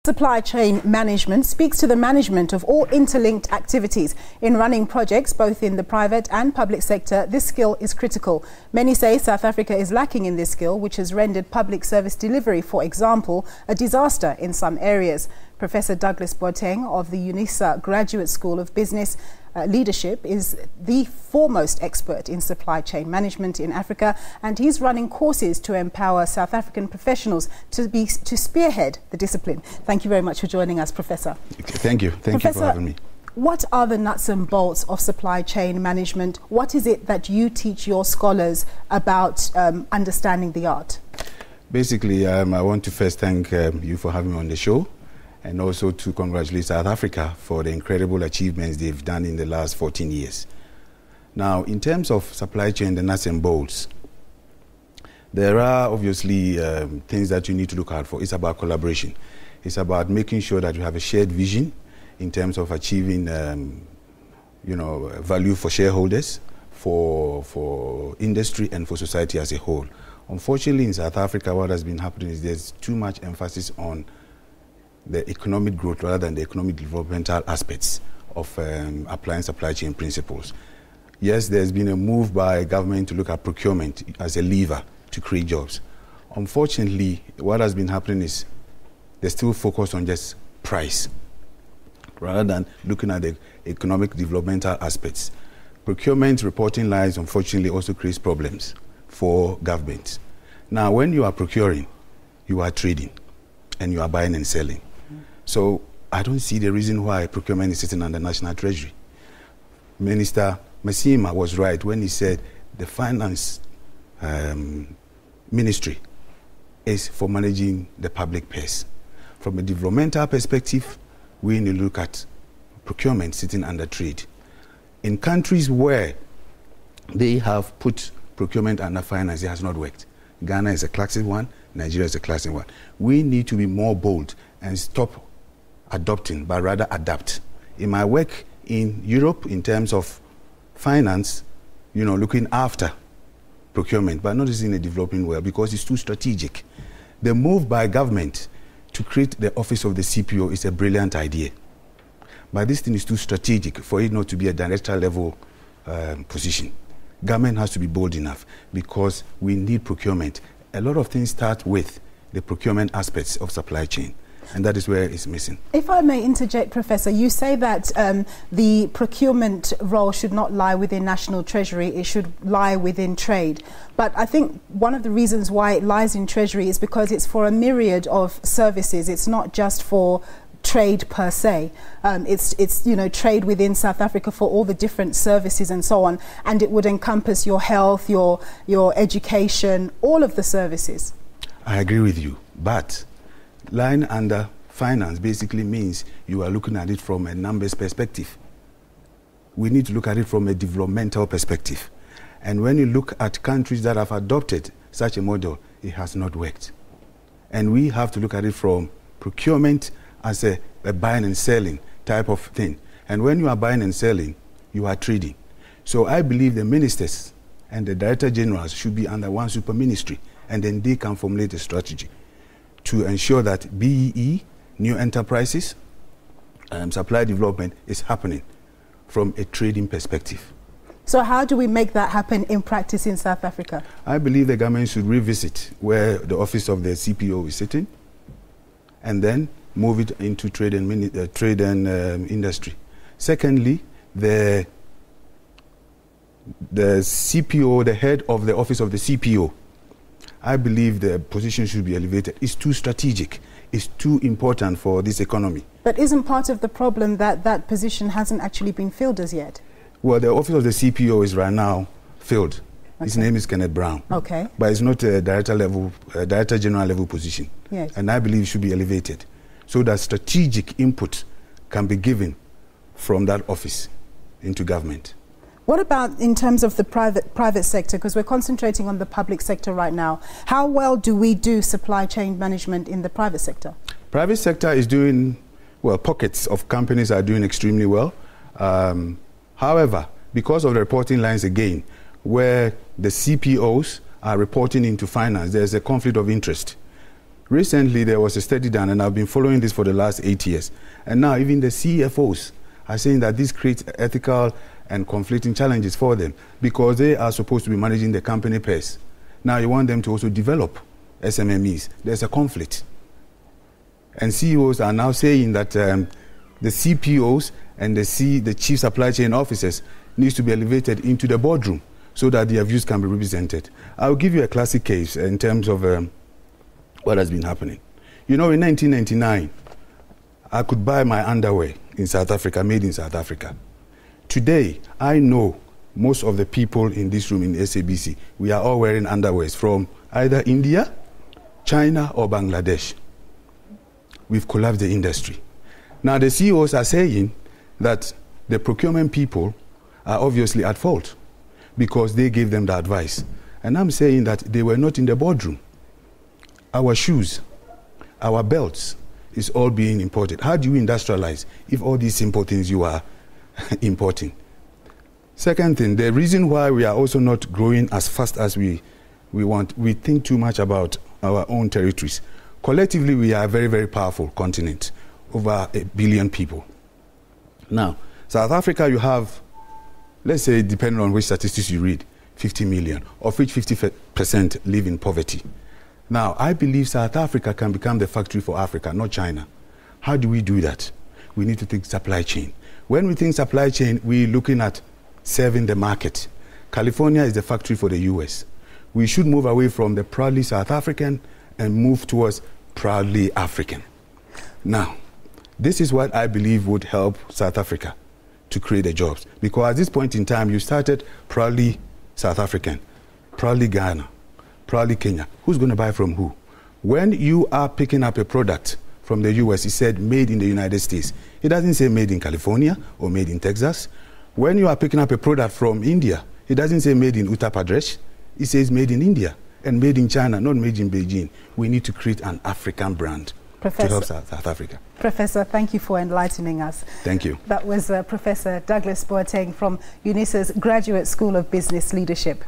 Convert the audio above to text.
Supply chain management speaks to the management of all interlinked activities. In running projects, both in the private and public sector, this skill is critical. Many say South Africa is lacking in this skill, which has rendered public service delivery, for example, a disaster in some areas. Professor Douglas Boateng of the UNISA Graduate School of Business Leadership is the foremost expert in supply chain management in Africa, and he's running courses to empower South African professionals to spearhead the discipline. Thank you very much for joining us, Professor. Thank you. Thank you for having me. What are the nuts and bolts of supply chain management? What is it that you teach your scholars about understanding the art? Basically, I want to first thank you for having me on the show, and also to congratulate South Africa for the incredible achievements they've done in the last 14 years. Now, in terms of supply chain, the nuts and bolts, there are obviously things that you need to look out for. It's about collaboration. It's about making sure that you have a shared vision in terms of achieving, value for shareholders, for industry, and for society as a whole. Unfortunately, in South Africa, what has been happening is there's too much emphasis on the economic growth rather than the economic developmental aspects of applying supply chain principles. Yes, there's been a move by government to look at procurement as a lever to create jobs. Unfortunately, what has been happening is they're still focused on just price rather than looking at the economic developmental aspects. Procurement reporting lines, unfortunately, also creates problems for governments. Now, when you are procuring, you are trading and you are buying and selling. So I don't see the reason why procurement is sitting under National Treasury. Minister Masima was right when he said the finance ministry is for managing the public purse. From a developmental perspective, we need to look at procurement sitting under trade. In countries where they have put procurement under finance, it has not worked. Ghana is a classic one, Nigeria is a classic one. We need to be more bold and stop adopting, but rather adapt. In my work in Europe, in terms of finance, looking after procurement, but not in a developing world because it's too strategic. The move by government to create the office of the CPO is a brilliant idea. But this thing is too strategic for it not to be a director level position. Government has to be bold enough because we need procurement. A lot of things start with the procurement aspects of supply chain, and that is where it's missing. If I may interject, Professor, you say that the procurement role should not lie within National Treasury, it should lie within trade. But I think one of the reasons why it lies in Treasury is because it's for a myriad of services. It's not just for trade per se. It's trade within South Africa for all the different services and so on, and it would encompass your health, your education, all of the services. I agree with you, but lying under finance basically means you are looking at it from a numbers perspective. We need to look at it from a developmental perspective. And when you look at countries that have adopted such a model, it has not worked. And we have to look at it from procurement as a buying and selling type of thing. And when you are buying and selling, you are trading. So I believe the ministers and the director generals should be under one super ministry, and then they can formulate a strategy to ensure that BEE, new enterprises, supply development is happening from a trading perspective. So how do we make that happen in practice in South Africa? I believe the government should revisit where the office of the CPO is sitting and then move it into trade and industry. Secondly, the CPO, the head of the office of the CPO, I believe the position should be elevated. It's too strategic. It's too important for this economy. But isn't part of the problem that that position hasn't actually been filled as yet? Well, the office of the CPO is right now filled. Okay. His name is Kenneth Brown. Okay. But it's not a director general level position. Yes. And I believe it should be elevated so that strategic input can be given from that office into government. What about in terms of the private sector? Because we're concentrating on the public sector right now. How well do we do supply chain management in the private sector? Private sector is doing, well, pockets of companies are doing extremely well. However, because of the reporting lines again, where the CPOs are reporting into finance, there's a conflict of interest. Recently, there was a study done, and I've been following this for the last 8 years. And now even the CFOs are saying that this creates ethical and conflicting challenges for them because they are supposed to be managing the company pairs. Now you want them to also develop SMMEs. There's a conflict. And CEOs are now saying that the CPOs and the chief supply chain officers needs to be elevated into the boardroom so that their views can be represented. I'll give you a classic case in terms of what has been happening. You know, in 1999, I could buy my underwear in South Africa, made in South Africa. Today, I know most of the people in this room in SABC, we are all wearing underwears from either India, China, or Bangladesh. We've collapsed the industry. Now, the CEOs are saying that the procurement people are obviously at fault because they gave them the advice. And I'm saying that they were not in the boardroom. Our shoes, our belts, is all being imported. How do you industrialize if all these simple things you are importing? Second thing, the reason why we are also not growing as fast as we want, we think too much about our own territories. Collectively, we are a very, very powerful continent, over 1 billion people. Now, South Africa, you have, let's say, depending on which statistics you read, 50 million, of which 50% live in poverty. Now, I believe South Africa can become the factory for Africa, not China. How do we do that? We need to think supply chain. When we think supply chain, we're looking at serving the market. California is the factory for the US. We should move away from the proudly South African and move towards proudly African. Now, this is what I believe would help South Africa to create the jobs. Because at this point in time, you started proudly South African, proudly Ghana, proudly Kenya. Who's going to buy from who? When you are picking up a product from the US, it said made in the United States. It doesn't say made in California or made in Texas. When you are picking up a product from India, it doesn't say made in Uttar Pradesh. It says made in India and made in China, not made in Beijing. We need to create an African brand to help South Africa. Professor, thank you for enlightening us. Thank you. That was Professor Douglas Boateng from UNISA's Graduate School of Business Leadership.